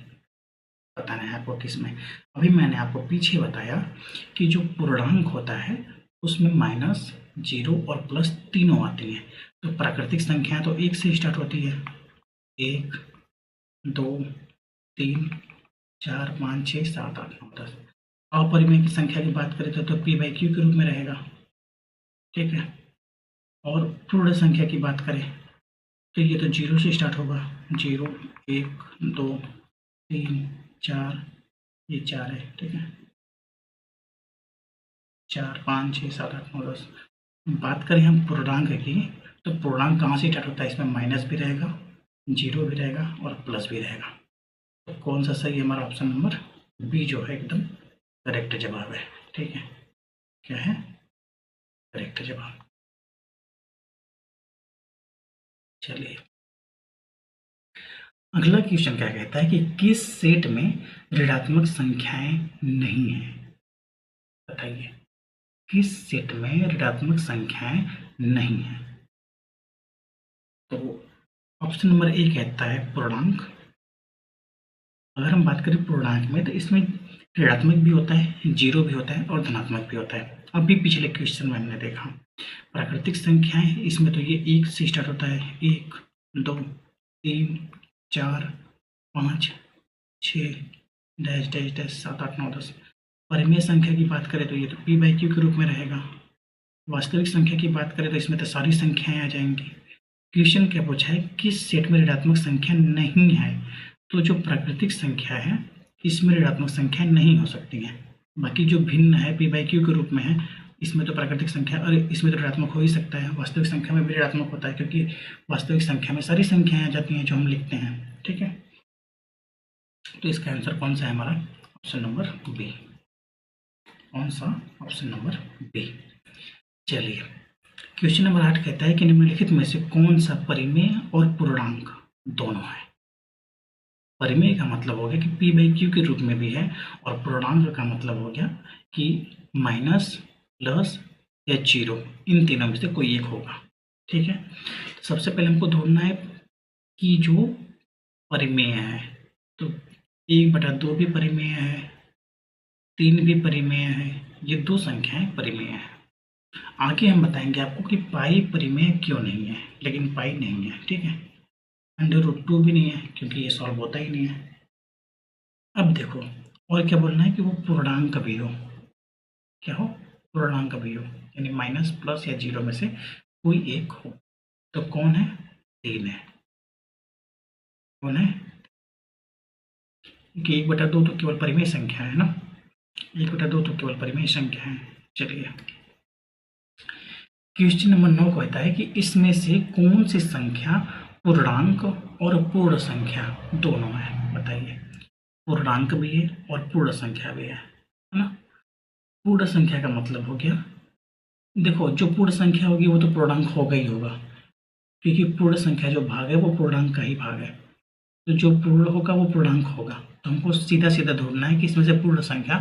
बताना है आपको किसमें। अभी मैंने आपको पीछे बताया कि जो पूर्णांक होता है उसमें माइनस, जीरो और प्लस तीनों आती हैं। तो प्राकृतिक संख्याएं तो एक से स्टार्ट होती है, 1 2 3 4 5 6 7 8 9 10। अपरिमेय की संख्या की बात करें तो पी बाई क्यू के रूप में रहेगा। ठीक है, और पूर्ण संख्या की बात करें तो ये तो जीरो से स्टार्ट होगा, 0 1 2 3 4, ये 4 है। ठीक है, 4 5 6 7 8 9 10। बात करें हम पूर्णांक की, तो पूर्णांक कहाँ से स्टार्ट होता है? इसमें माइनस भी रहेगा, जीरो भी रहेगा और प्लस भी रहेगा। तो कौन सा सही है? हमारा ऑप्शन नंबर बी जो है एकदम करेक्ट जवाब है। ठीक है, क्या है? करेक्ट जवाब। चलिए अगला क्वेश्चन क्या कहता है कि किस सेट में ऋणात्मक संख्याएं नहीं है? बताइए, किस सेट में ऋणात्मक संख्याएं नहीं है? तो ऑप्शन नंबर ए कहता है पूर्णांक। अगर हम बात करें पूर्णांक में तो इसमें ऋणात्मक भी होता है, जीरो भी होता है और धनात्मक भी होता है। अभी पिछले क्वेश्चन में हमने देखा प्राकृतिक संख्याएं, इसमें तो ये एक से स्टार्ट होता है, 1 2 3 4 5 6 डैश डैश डैश 7 8 9 10। परिमेय संख्या की बात करें तो ये तो पी बाई क्यू के रूप में रहेगा। वास्तविक संख्या की बात करें तो इसमें तो सारी संख्याएं आ जाएंगी। क्वेश्चन क्या पूछा है? किस सेट में ऋणात्मक संख्या नहीं है? तो जो प्राकृतिक संख्या है इसमें ऋणात्मक संख्या नहीं हो सकती है। बाकी जो भिन्न है पी बाई क्यू के रूप में है, इसमें तो प्राकृतिक संख्या, अरे इसमें तो ऋणात्मक हो ही सकता है। वास्तविक संख्या में भी ऋणात्मक होता है, क्योंकि वास्तविक संख्या में सारी संख्याएं आ जाती हैं जो हम लिखते हैं। ठीक है, तो इसका आंसर कौन सा है? हमारा ऑप्शन नंबर बी। कौन सा? Option number B. चलिए, क्वेश्चन नंबर 8 कहता है कि निम्नलिखित में से कौन सा परिमेय और पूर्णांक दोनों है। परिमेय का मतलब हो गया कि पी बाई क्यू के रूप में भी है, और पूर्णांक का मतलब हो गया कि माइनस, प्लस या जीरो, इन तीनों में से कोई एक होगा। ठीक है, सबसे पहले हमको ढूंढना है कि जो परिमेय है, तो 1/2 भी परिमेय है, 3 भी परिमेय है, ये दो संख्याएं परिमेय है। आगे हम बताएंगे आपको कि पाई परिमेय क्यों नहीं है, लेकिन पाई नहीं है। ठीक है, √2 भी नहीं है क्योंकि ये सॉल्व होता ही नहीं है। अब देखो, और क्या बोलना है कि वो पूर्णांक भी हो। क्या हो? पूर्णांक भी हो, यानी माइनस, प्लस या जीरो में से कोई एक हो। तो कौन है? 3 है। कौन है? क्योंकि 1/2 तो केवल परिमेय संख्या है ना, 1/2 तो केवल परिमेय संख्या है। चलिए, क्वेश्चन नंबर 9 कहता है कि इसमें से कौन सी संख्या पूर्णांक और पूर्ण संख्या दोनों है। बताइए, पूर्णांक भी है और पूर्ण संख्या भी है ना। पूर्ण संख्या का मतलब हो गया, देखो जो पूर्ण संख्या होगी वो तो पूर्णांक होगा ही होगा, क्योंकि पूर्ण संख्या जो भाग है वो पूर्णांक का ही भाग है। तो जो पूर्ण होगा वो पूर्णांक होगा। तो हमको सीधा सीधा ढूंढना है कि इसमें से पूर्ण संख्या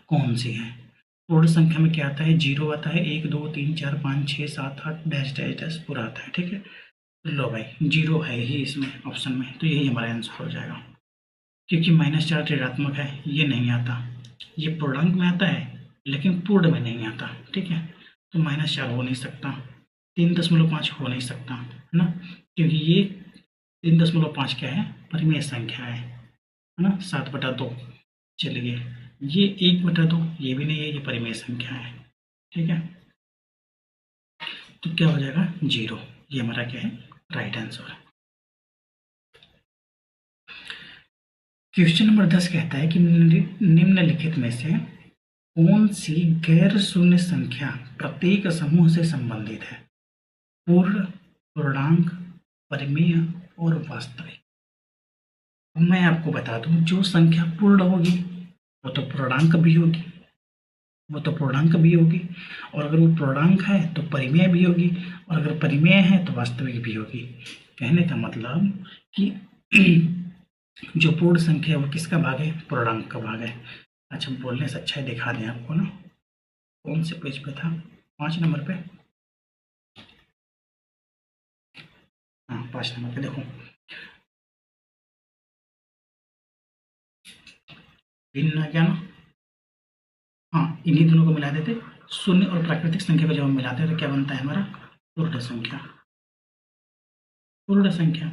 कौन सी है। पूर्ण संख्या में क्या आता है? 0 आता है, 1 2 3 4 5 6 7 8 डैश डैश डैश पूरा आता है। ठीक है, लो भाई, 0 है ही इसमें ऑप्शन में, तो यही हमारा आंसर हो जाएगा। क्योंकि -4 ऋणात्मक है, ये नहीं आता। ये पूर्णांक में आता है लेकिन पूर्ण में नहीं आता। ठीक है, तो -4 हो नहीं सकता, 3.5 हो नहीं सकता, है ना, क्योंकि ये 3.5 क्या है? परिमेय संख्या है ना, 7/2। चलिए, ये 1/2 ये भी नहीं है, ये परिमेय संख्या है। ठीक है, तो क्या हो जाएगा? 0। ये हमारा क्या है? Right answer. क्वेश्चन नंबर 10 कहता है कि निम्नलिखित में से कौन सी गैर शून्य संख्या प्रत्येक समूह से संबंधित है? पूर्ण, पूर्णांक, परिमेय और वास्तविक। मैं आपको बता दूं, जो संख्या पूर्ण होगी वो तो पूर्णांक भी होगी, और अगर वो पूर्णांक है तो परिमेय भी होगी, और अगर परिमेय है तो वास्तविक भी होगी। कहने का मतलब कि जो पूर्ण संख्या है वो किसका भाग है? पूर्णांक का भाग है। अच्छा, बोलने से अच्छा है दिखा दें आपको ना, कौन से पेज पे था? 5 नंबर पे। हाँ, 5 नंबर पे देखो, भिन्न ज्ञान। हाँ, इन्हीं दोनों को मिला देते, शून्य और प्राकृतिक संख्या को जब हम मिलाते हैं तो क्या बनता है हमारा? पूर्ण संख्या। पूर्ण संख्या,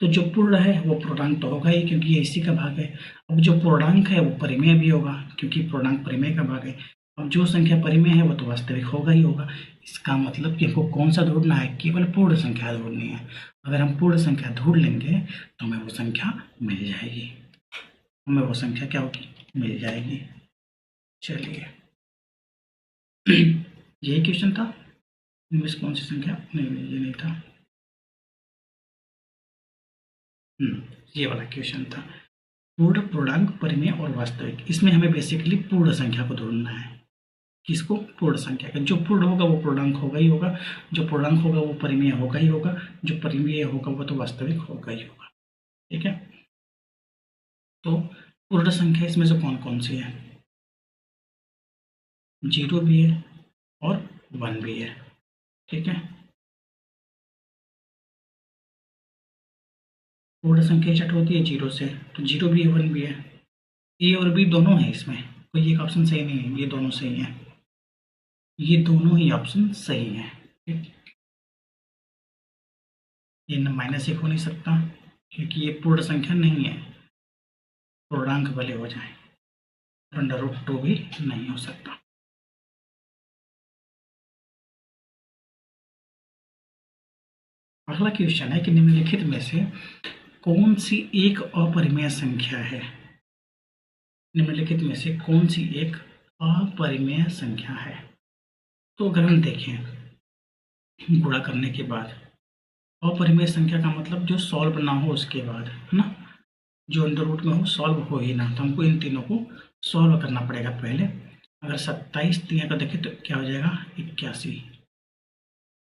तो जो पूर्ण है वो पूर्णांक तो होगा ही, क्योंकि ये इसी का भाग है। अब जो पूर्णांक है वो परिमेय भी होगा, क्योंकि पूर्णांक परिमेय का भाग है। अब जो संख्या परिमेय है वो तो वास्तविक होगा ही होगा। इसका मतलब कि हमको कौन सा ढूंढना है? केवल पूर्ण संख्या ढूंढनी है। अगर हम पूर्ण संख्या ढूंढ लेंगे तो हमें वो संख्या मिल जाएगी, हमें वो संख्या क्या होगी? मिल जाएगी। चलिए, यही क्वेश्चन था। इनमें से कौन सी संख्या? नहीं, ये नहीं था। ये वाला क्वेश्चन था, पूर्ण, पूर्णांक, परिमेय और वास्तविक। इसमें हमें बेसिकली पूर्ण संख्या को ढूंढना है। किसको? पूर्ण संख्या का। जो पूर्ण होगा वो पूर्णांक होगा ही होगा, जो पूर्णांक होगा वो परिमेय होगा ही होगा, जो परिमेय होगा वो तो वास्तविक होगा ही होगा। ठीक है, तो पूर्ण संख्या इसमें से कौन कौन सी है? 0 भी है और 1 भी है। ठीक है, पूर्ण संख्या स्टार्ट होती है 0 से, तो 0 भी है, 1 भी है। ए और बी दोनों है इसमें, कोई एक ऑप्शन सही नहीं है, ये दोनों सही है, ये दोनों ही ऑप्शन सही है। ठीक, ये -1 हो नहीं सकता क्योंकि ये पूर्ण संख्या नहीं है, पूर्णांक भले हो जाए, √2 भी नहीं हो सकता। अगला क्वेश्चन है कि निम्नलिखित में से कौन सी एक अपरिमेय संख्या है? निम्नलिखित में से कौन सी एक अपरिमेय संख्या है? तो अगर हम देखें गुणा करने के बाद, अपरिमेय संख्या का मतलब जो सॉल्व ना हो उसके बाद, है ना, जो अंडर रूट में हो, सॉल्व हो ही ना, तो हमको इन तीनों को सॉल्व करना पड़ेगा पहले। अगर 27 3 का देखें तो क्या हो जाएगा? 81।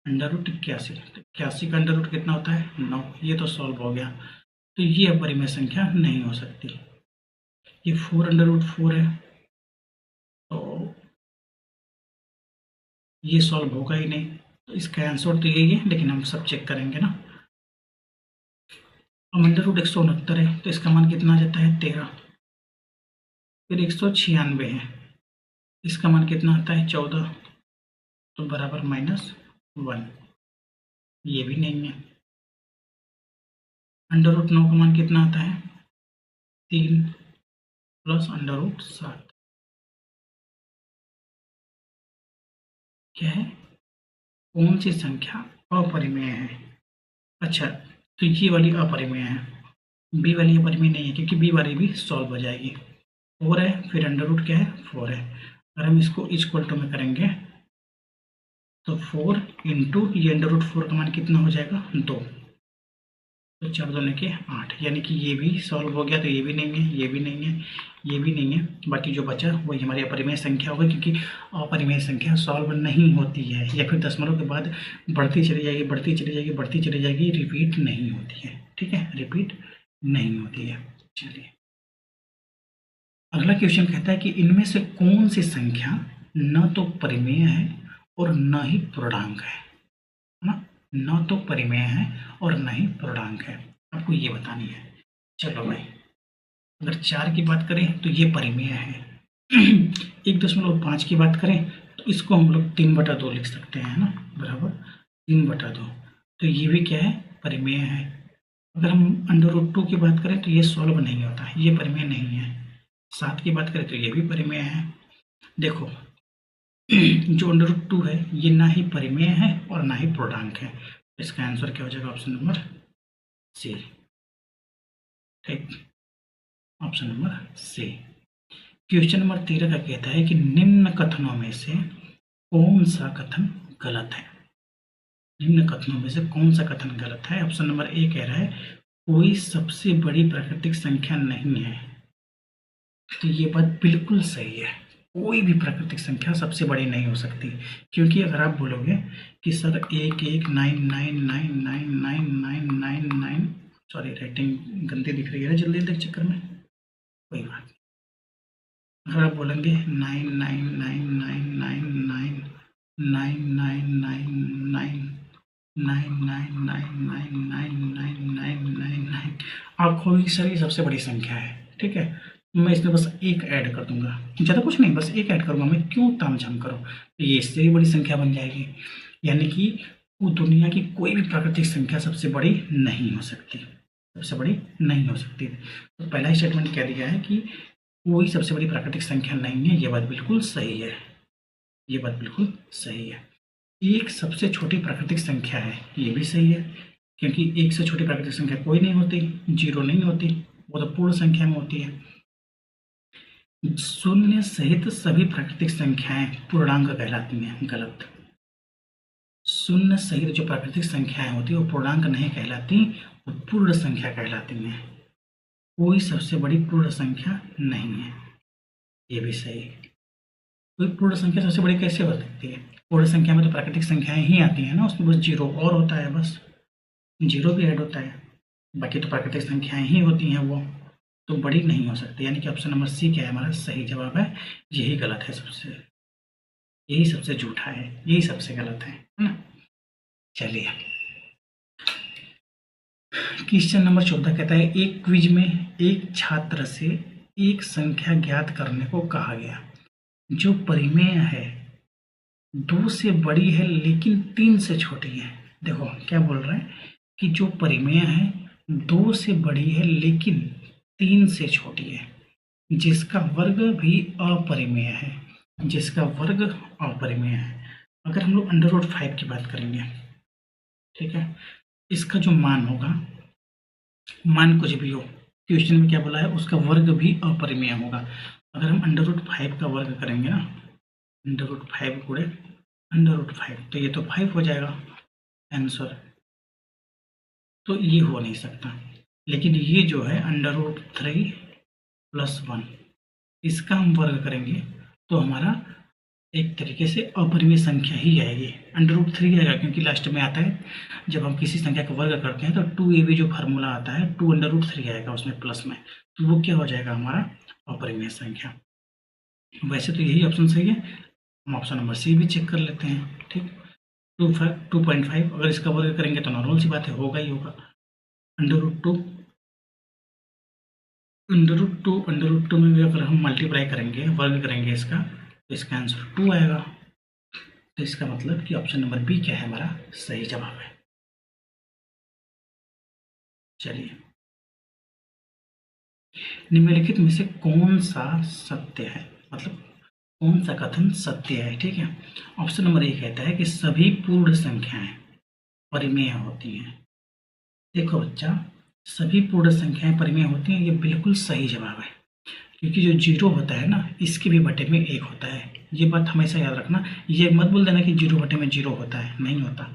अंडर रूट 81, तो 81 का अंडर रूट कितना होता है 9, ये तो सॉल्व हो गया। तो ये अपरिमेय संख्या नहीं हो सकती। ये 4 अंडर रूट 4 है, तो ये सॉल्व होगा ही नहीं। तो इसका आंसर तो यही है, लेकिन हम सब चेक करेंगे ना। अब अंडर रूट 169 है, तो इसका मान कितना आ जाता है 13। फिर 196 है, इसका मान कितना आता है 14, तो बराबर -1, ये भी नहीं है। अंडर रूट 9 का मान कितना आता है 3 प्लस अंडर रूट 7, क्या है, कौन सी संख्या अपरिमेय है? अच्छा, तो ये वाली अपरिमेय है, बी वाली अपरिमेय नहीं है, क्योंकि बी वाली भी सॉल्व हो जाएगी। 4 है, फिर अंडर रूट क्या है 4 है। अगर हम इसको इक्वल टू में करेंगे तो 4 इंटू ये अंडर रूट 4 का मान कितना हो जाएगा 2, तो 4 2 के 8, यानी कि ये भी सॉल्व हो गया। तो ये भी नहीं है, ये भी नहीं है, ये भी नहीं है। बाकी जो बचा वही हमारी अपरिमेय संख्या होगी, क्योंकि अपरिमेय संख्या सॉल्व नहीं होती है, या फिर दशमलव के बाद बढ़ती चली जाएगी, बढ़ती चली जाएगी, बढ़ती चली जाएगी, रिपीट नहीं होती है। ठीक है, रिपीट नहीं होती है। चलिए, अगला क्वेश्चन कहता है कि इनमें से कौन सी संख्या न तो परिमेय है और न ही पूर्णांक है ना, न तो परिमेय है और न ही पूर्णांक है, आपको ये बतानी है। चलो भाई, अगर 4 की बात करें तो ये परिमेय है। 1.5 की बात करें तो इसको हम लोग 3/2 लिख सकते हैं ना, बराबर 3/2, तो ये भी क्या है परिमेय है। अगर हम अंडर रूट 2 की बात करें तो ये सॉल्व नहीं होता, ये परिमेय नहीं है। 7 की बात करें तो ये भी परिमेय है। देखो, जो अंडर रूट 2 है ये ना ही परिमेय है और ना ही पूर्णांक है। इसका आंसर क्या हो जाएगा, ऑप्शन नंबर सी। ठीक, option number C. Question number 13 का कहता है कि निम्न कथनों में से कौन सा कथन गलत है? निम्न कथनों में से कौन सा कथन गलत है? ऑप्शन नंबर ए कह रहा है कोई सबसे बड़ी प्राकृतिक संख्या नहीं है, तो ये बात बिल्कुल सही है। कोई भी प्राकृतिक संख्या सबसे बड़ी नहीं हो सकती, क्योंकि अगर आप बोलोगे कि सर 119999999, सॉरी राइटिंग गंदी दिख रही है जल्दी जल्दी चक्कर में, कोई बात नहीं। अगर आप बोलेंगे 99999999999999, आप खोगे सर ये सबसे बड़ी संख्या है। ठीक है, मैं इसमें बस एक ऐड कर दूंगा, ज़्यादा कुछ नहीं, बस एक ऐड करूंगा, मैं क्यों तामझाम करूँ, तो ये इससे भी बड़ी संख्या बन जाएगी। यानी कि वो दुनिया की कोई भी प्राकृतिक संख्या सबसे बड़ी नहीं हो सकती, सबसे बड़ी नहीं हो सकती। तो पहला ही स्टेटमेंट कह दिया है कि कोई सबसे बड़ी प्राकृतिक संख्या नहीं है, ये बात बिल्कुल सही है, ये बात बिल्कुल सही है। एक सबसे छोटी प्राकृतिक संख्या है, ये भी सही है, क्योंकि एक से छोटी प्राकृतिक संख्या कोई नहीं होती, 0 नहीं होती, वो तो पूर्ण संख्या में होती है। शून्य सहित सभी प्राकृतिक संख्याएं पूर्णांक कहलाती हैं, गलत। शून्य सहित जो प्राकृतिक संख्याएं होती है वो पूर्णांक नहीं कहलाती, वो पूर्ण संख्या कहलाती हैं। कोई सबसे बड़ी पूर्ण संख्या नहीं है, ये भी सही है। कोई पूर्ण संख्या सबसे बड़ी कैसे हो सकती है? पूर्ण संख्या में तो प्राकृतिक संख्याएं ही आती हैं ना, उसमें बस 0 और होता है, बस 0 भी ऐड होता है, बाकी तो प्राकृतिक संख्याएं ही होती हैं, वो तो बड़ी नहीं हो सकती। यानी कि ऑप्शन नंबर सी क्या है हमारा सही जवाब है, यही गलत है, सबसे यही सबसे झूठा है, यही सबसे गलत है ना। चलिए, क्वेश्चन नंबर 14 कहता है एक क्विज में एक छात्र से एक संख्या ज्ञात करने को कहा गया जो परिमेय है, 2 से बड़ी है लेकिन 3 से छोटी है। देखो क्या बोल रहा है कि जो परिमेय है 2 से बड़ी है लेकिन 3 से छोटी है, जिसका वर्ग भी अपरिमेय है, जिसका वर्ग अपरिमेय है। अगर हम लोग अंडर रूट 5 की बात करेंगे, ठीक है, इसका जो मान होगा, मान कुछ भी हो, क्वेश्चन में क्या बोला है उसका वर्ग भी अपरिमेय होगा। अगर हम अंडर रूट 5 का वर्ग करेंगे ना, अंडर रूट 5 गुणे अंडर रूट 5, तो ये तो 5 हो जाएगा आंसर, तो ये हो नहीं सकता। लेकिन ये जो है अंडर रूट 3 + 1, इसका हम वर्ग करेंगे तो हमारा एक तरीके से अपरिमेय संख्या ही आएगी, √3 आएगा, क्योंकि लास्ट में आता है जब हम किसी संख्या का वर्ग करते हैं तो 2ab जो फार्मूला आता है 2√3 आएगा उसमें प्लस में, तो वो क्या हो जाएगा हमारा अपरिमेय संख्या। वैसे तो यही ऑप्शन सही है, हम ऑप्शन नंबर सी भी चेक कर लेते हैं। ठीक, 2.5 अगर इसका वर्ग करेंगे तो नॉर्मल सी बात है, होगा ही होगा। √2 में भी अगर हम मल्टीप्लाई करेंगे, वर्ग करेंगे इसका, तो इसका आंसर 2 आएगा। तो इसका मतलब कि ऑप्शन नंबर बी क्या है हमारा सही जवाब है। चलिए, निम्नलिखित में से कौन सा सत्य है, मतलब कौन सा कथन सत्य है। ठीक है, ऑप्शन नंबर ए कहता है कि सभी पूर्ण संख्याएं परिमेय होती हैं। देखो बच्चा, सभी पूर्ण संख्याएं परिमेय होती हैं, ये बिल्कुल सही जवाब है, क्योंकि जो जीरो होता है ना, इसके भी बटे में 1 होता है। ये बात हमेशा याद रखना, ये मत बोल देना कि जीरो बटे में 0 होता है, नहीं होता।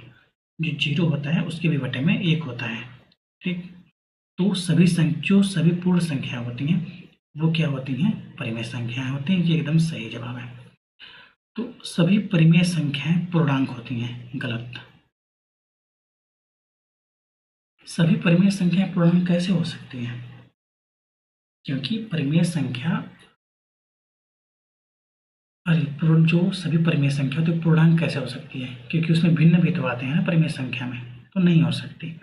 जो जीरो होता है उसके भी बटे में 1 होता है। ठीक, तो जो सभी पूर्ण संख्या होती हैं वो क्या होती हैं, परिमेय संख्याएं होती हैं। ये एकदम सही जवाब है। तो सभी परिमेय संख्याएं पूर्णांक होती हैं, गलत। सभी परिमेय संख्याएं पूर्णांक कैसे हो सकती हैं, क्योंकि परिमेय संख्या, अरे जो सभी परिमेय संख्या तो पूर्णांक कैसे हो सकती है, क्योंकि उसमें भिन्न भी तो आते हैं ना परिमेय संख्या में, तो नहीं हो सकती।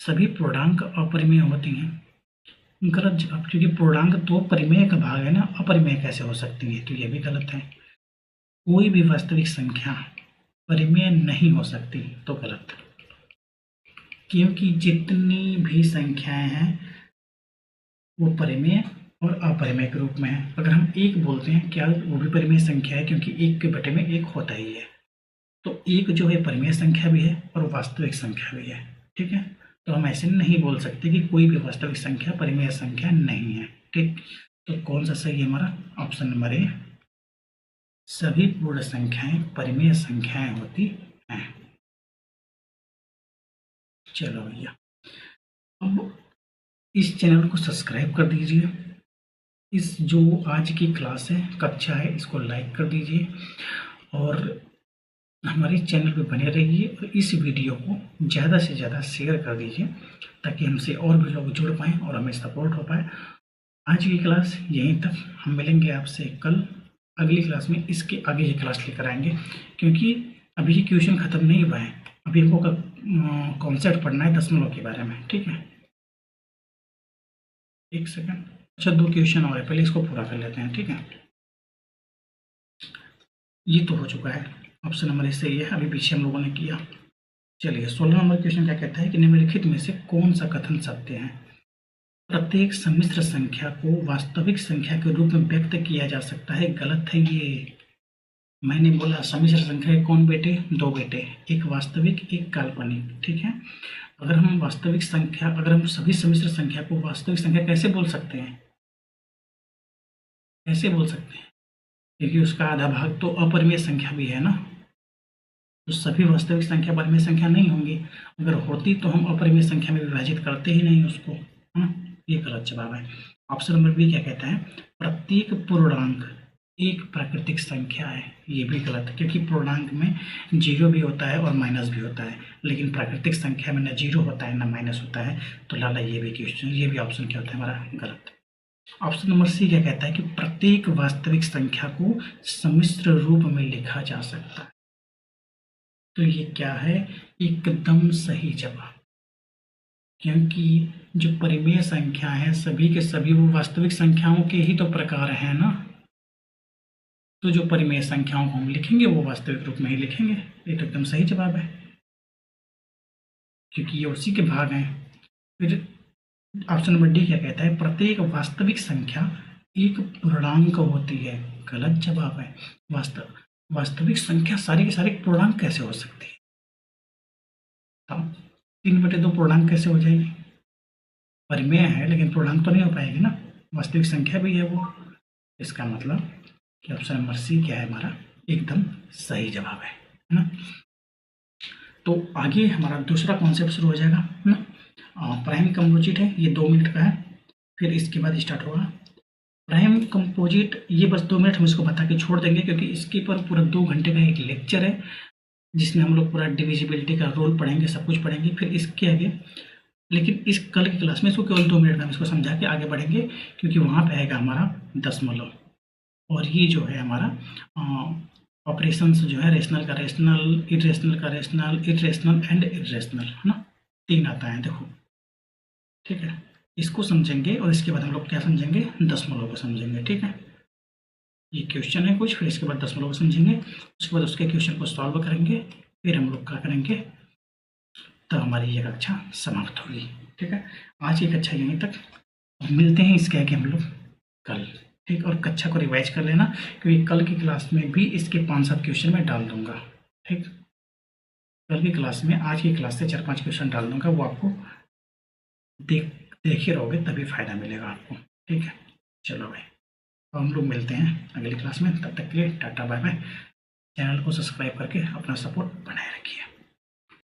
सभी पूर्णांक अपरिमेय होती हैं, गलत जवाब, क्योंकि पूर्णांक तो परिमेय का भाग है ना, अपरिमेय कैसे हो सकती है, तो ये भी गलत है। कोई भी वास्तविक संख्या परिमेय नहीं हो सकती, तो गलत, क्योंकि जितनी भी संख्याएं हैं वो परिमेय और अपरिमेय के रूप में है। अगर हम एक बोलते हैं, क्या वो भी परिमेय संख्या है, क्योंकि एक के बटे में 1 होता ही है। तो एक जो है परिमेय संख्या भी है और वास्तविक संख्या भी है। ठीक है, तो हम ऐसे नहीं बोल सकते कि कोई भी वास्तविक संख्या परिमेय संख्या नहीं है। ठीक, तो कौन सा सही है हमारा, ऑप्शन नंबर ए, सभी पूर्ण संख्याएं परिमेय संख्याएं होती हैं। चलो भैया, अब इस चैनल को सब्सक्राइब कर दीजिए। इस जो आज की क्लास है, कक्षा है, इसको लाइक कर दीजिए और हमारे चैनल पे बने रहिए और इस वीडियो को ज़्यादा से ज़्यादा शेयर कर दीजिए, ताकि हमसे और भी लोग जुड़ पाएँ और हमें सपोर्ट हो पाए। आज की क्लास यहीं तक, हम मिलेंगे आपसे कल अगली क्लास में। इसके आगे ये क्लास लेकर आएंगे, क्योंकि अभी ये क्वेश्चन ख़त्म नहीं हुआ है, अभी हमको कॉन्सेप्ट पढ़ना है दशमलव के बारे में। ठीक है, एक सेकंड, अच्छा 2 क्वेश्चन और है, पहले इसको पूरा कर लेते हैं। ठीक है, ये तो हो चुका है, ऑप्शन नंबर ए सही है, अभी पीछे हम लोगों ने किया। चलिए 16 नंबर क्वेश्चन क्या कहता है कि निम्नलिखित में से कौन सा कथन सत्य है। प्रत्येक सम्मिश्र संख्या को वास्तविक संख्या के रूप में व्यक्त किया जा सकता है, गलत है ये। मैंने बोला सम्मिश्र संख्या के कौन बेटे, 2 बेटे, एक वास्तविक एक काल्पनिक। ठीक है, अगर हम वास्तविक संख्या, अगर हम सभी सम्मिश्र संख्या को वास्तविक संख्या कैसे बोल सकते हैं, कैसे बोल सकते हैं, क्योंकि उसका आधा भाग तो अपरिमेय संख्या भी है ना, तो सभी वास्तविक संख्या परिमेय संख्या नहीं होंगी। अगर होती तो हम अपरिमेय संख्या में विभाजित करते ही नहीं उसको, है ना। ये गलत जवाब है। ऑप्शन नंबर बी क्या कहता है, प्रत्येक पूर्णांक एक प्राकृतिक संख्या है, ये भी गलत है, क्योंकि पूर्णांक में 0 भी होता है और माइनस भी होता है, लेकिन प्राकृतिक संख्या में न 0 होता है न माइनस होता है। तो लाला ये भी क्वेश्चन, ये भी ऑप्शन क्या होता है हमारा गलत। ऑप्शन नंबर सी क्या कहता है कि प्रत्येक वास्तविक संख्या को सम्मिश्र रूप में लिखा जा सकता है, तो ये क्या है, एकदम सही जवाब, क्योंकि जो परिमेय संख्या है सभी के सभी वो वास्तविक संख्याओं के ही तो प्रकार हैं ना, तो जो परिमेय संख्याओं को हम लिखेंगे वो वास्तविक रूप में ही लिखेंगे। ये तो एकदम सही जवाब है, क्योंकि ये उसी के भाग हैं। फिर ऑप्शन नंबर डी क्या कहता है, प्रत्येक वास्तविक संख्या एक पूर्णांक होती है, गलत जवाब है। वास्तविक संख्या सारी के सारे पूर्णांक कैसे हो सकती है, तो 3/2 पूर्णांक कैसे हो जाएगी, परिमेय है लेकिन पूर्णांक तो नहीं हो पाएगी ना, वास्तविक संख्या भी है वो। इसका मतलब कि ऑप्शन नंबर सी क्या है हमारा एकदम सही जवाब है ना। तो आगे हमारा दूसरा कॉन्सेप्ट शुरू हो जाएगा ना, प्राइम कंपोजिट है, ये 2 मिनट का है, फिर इसके बाद स्टार्ट होगा प्राइम कंपोजिट, ये बस 2 मिनट हम इसको बता के छोड़ देंगे, क्योंकि इसके पर पूरा 2 घंटे का एक लेक्चर है जिसमें हम लोग पूरा डिविजिबिलिटी का रूल पढ़ेंगे, सब कुछ पढ़ेंगे। फिर इसके आगे, लेकिन इस कल की क्लास में इसको केवल 2 मिनट में हम इसको समझा के आगे बढ़ेंगे, क्योंकि वहाँ पे आएगा हमारा दशमलव, और ये जो है हमारा ऑपरेशंस जो है रेशनल का रेशनल, इरेशनल का रेशनल, इरेशनल एंड इरेशनल, है ना, 3 आता है देखो, ठीक है। इसको समझेंगे और इसके बाद हम लोग क्या समझेंगे, दशमलव को समझेंगे, ठीक है। ये क्वेश्चन है कुछ, फिर इसके बाद दशमलव को समझेंगे, उसके बाद उसके क्वेश्चन को सॉल्व करेंगे, फिर हम लोग क्या करेंगे, तो हमारी ये कक्षा समाप्त होगी, ठीक है। आज की कक्षा यहीं तक, मिलते हैं इसके आगे हम लोग कल, ठीक। और कक्षा को रिवाइज कर लेना, क्योंकि कल की क्लास में भी इसके 5-7 क्वेश्चन मैं डाल दूंगा, ठीक। कल की क्लास में आज की क्लास से 4-5 क्वेश्चन डाल दूंगा, वो आपको देखे रहोगे तभी फायदा मिलेगा आपको, ठीक है। चलो भाई, तो हम लोग मिलते हैं अगली क्लास में, तब तक के लिए टाटा बाय बाय। चैनल को सब्सक्राइब करके अपना सपोर्ट बनाए रखिए।